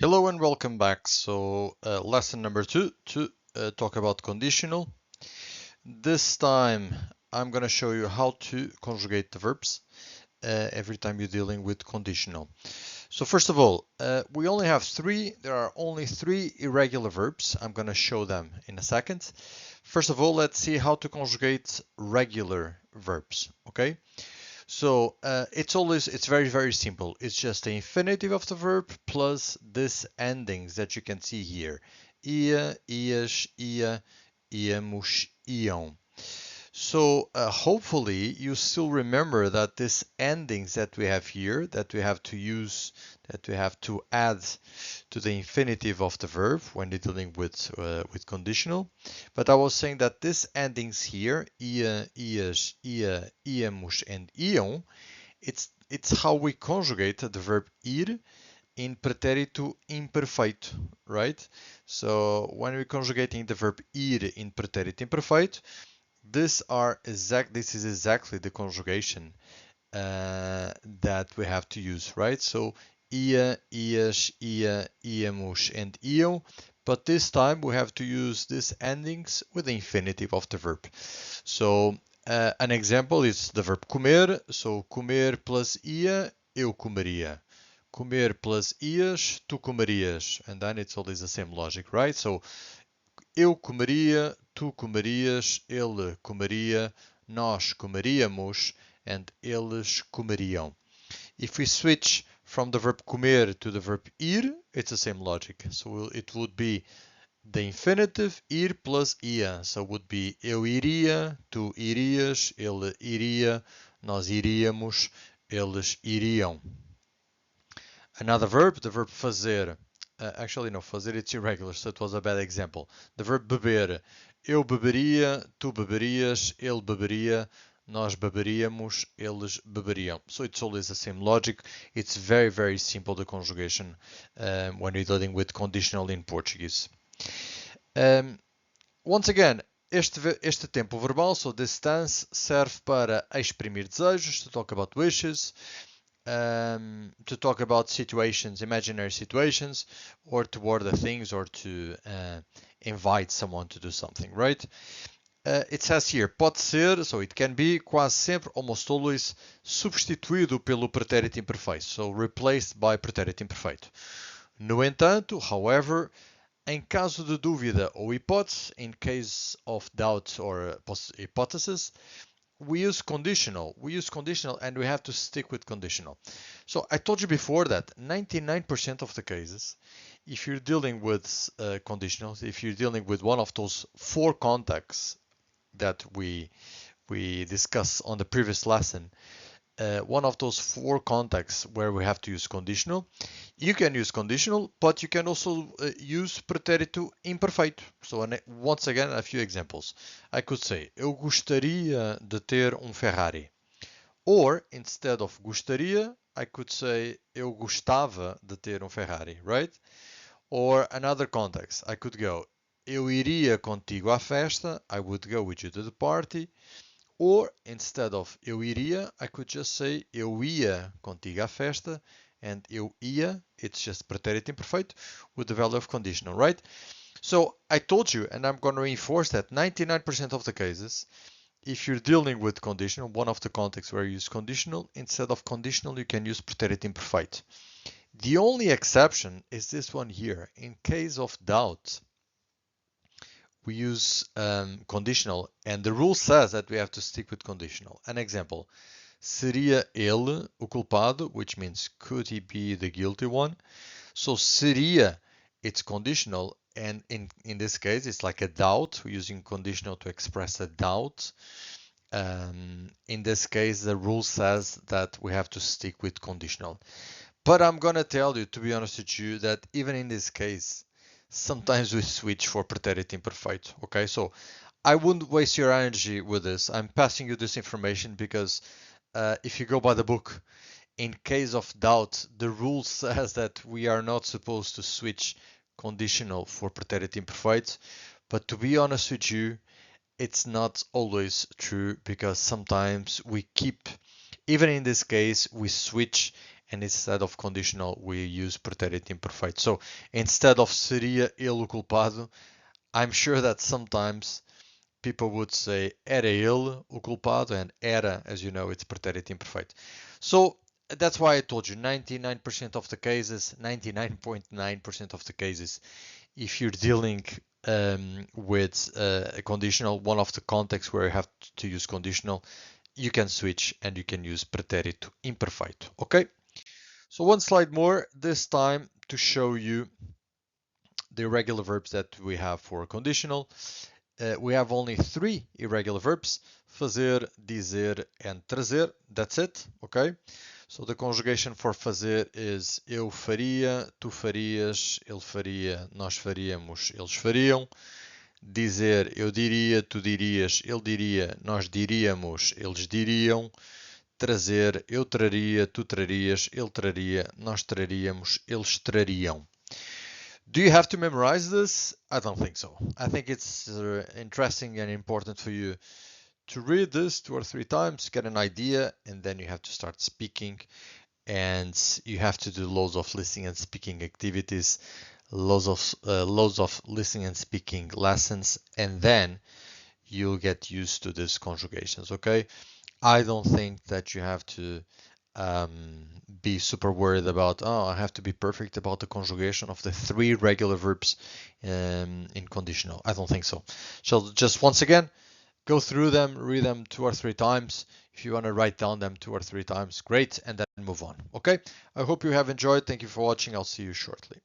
Hello and welcome back. Lesson number 2 to talk about conditional. This time I'm going to show you how to conjugate the verbs every time you're dealing with conditional. So first of all, we only have there are only three irregular verbs. I'm going to show them in a second. First of all, let's see how to conjugate regular verbs, okay? So it's very simple. It's just the infinitive of the verb plus this endings that you can see here. Ia, ias, ia, íamos, iam. So hopefully you still remember that these endings that we have here, that we have to use, that we have to add to the infinitive of the verb when you're dealing with conditional. But I was saying that these endings here, ia, ias, ia, íamos, and iam, it's how we conjugate the verb ir in pretérito imperfeito, right? So when we're conjugating the verb ir in pretérito imperfeito, this is exactly the conjugation that we have to use, right? So ia, ias, ia, íamos, and iam, but this time we have to use these endings with the infinitive of the verb. So an example is the verb comer. So comer plus ia, eu comeria. Comer plus ias, tu comerias. And then it's always the same logic, right? So eu comeria, tu comerias, ele comeria, nós comeríamos, and eles comeriam. If we switch from the verb comer to the verb ir, it's the same logic. So it would be the infinitive ir plus ia. So it would be eu iria, tu irias, ele iria, nós iríamos, eles iriam. Another verb, the verb fazer. Actually, no, fazer it's irregular, so it was a bad example. The verb beber. Eu beberia, tu beberias, ele beberia, nós beberíamos, eles beberiam. So it's always the same logic. It's very simple, the conjugation, when you're dealing with conditional in Portuguese. Once again, este tempo verbal, so this tense, serve para exprimir desejos, to talk about wishes, to talk about situations, imaginary situations, or to order things, or to invite someone to do something, right? It says here, pode ser, so it can be, quase sempre, almost always, substituído pelo pretérito imperfeito, so replaced by pretérito imperfeito. No entanto, however, em caso de dúvida ou hipótese, in case of doubt or hypothesis, we use conditional and we have to stick with conditional. So I told you before that 99% of the cases, if you're dealing with conditionals, if you're dealing with one of those four contexts that we discussed on the previous lesson, one of those four contexts where we have to use conditional, you can use conditional, but you can also use pretérito imperfeito. So once again, a few examples. I could say, eu gostaria de ter Ferrari. Or, instead of gostaria, I could say, eu gostava de ter Ferrari, right? Or another context, I could go, eu iria contigo à festa, I would go with you to the party. Or, instead of eu iria, I could just say eu ia contigo à festa, and eu ia, it's just pretérito imperfeito with the value of conditional, right? So I told you, and I'm going to reinforce that 99% of the cases, if you're dealing with conditional, one of the contexts where you use conditional, instead of conditional, you can use pretérito imperfeito. The only exception is this one here. In case of doubt, we use conditional, and the rule says that we have to stick with conditional. An example, seria ele o culpado, which means could he be the guilty one? So seria, it's conditional, and in this case, it's like a doubt. We're using conditional to express a doubt. In this case, the rule says that we have to stick with conditional. But I'm gonna tell you, to be honest with you, that even in this case, sometimes we switch for pretérito imperfeito. Okay, so I wouldn't waste your energy with this. I'm passing you this information because if you go by the book, in case of doubt, the rule says that we are not supposed to switch conditional for pretérito imperfeito. But to be honest with you, it's not always true, because sometimes we keep, even in this case, we switch and instead of conditional we use pretérito imperfeito. So instead of seria ele o culpado, I'm sure that sometimes people would say era ele o culpado, and era, as you know, it's pretérito imperfeito. So that's why I told you 99% of the cases, 99.9% of the cases, if you're dealing with a conditional, one of the contexts where you have to use conditional, you can switch and you can use pretérito imperfeito. Okay? So one slide more, this time to show you the irregular verbs that we have for conditional. We have only 3 irregular verbs: fazer, dizer, and trazer. That's it, okay? So the conjugation for fazer is eu faria, tu farias, ele faria, nós faríamos, eles fariam. Dizer, eu diria, tu dirias, ele diria, nós diríamos, eles diriam. Trazer, eu traria, tu trarias, ele traria, nós traríamos, eles trariam. Do you have to memorize this? I don't think so. I think it's interesting and important for you to read this 2 or 3 times, get an idea, and then you have to start speaking. And you have to do loads of listening and speaking activities, loads of listening and speaking lessons, and then you'll get used to these conjugations. Okay, I don't think that you have to be super worried about, oh, I have to be perfect about the conjugation of the 3 regular verbs in conditional. I don't think so. So just once again, go through them, read them 2 or 3 times. If you want to write down them 2 or 3 times, great, and then move on. Okay, I hope you have enjoyed. Thank you for watching. I'll see you shortly.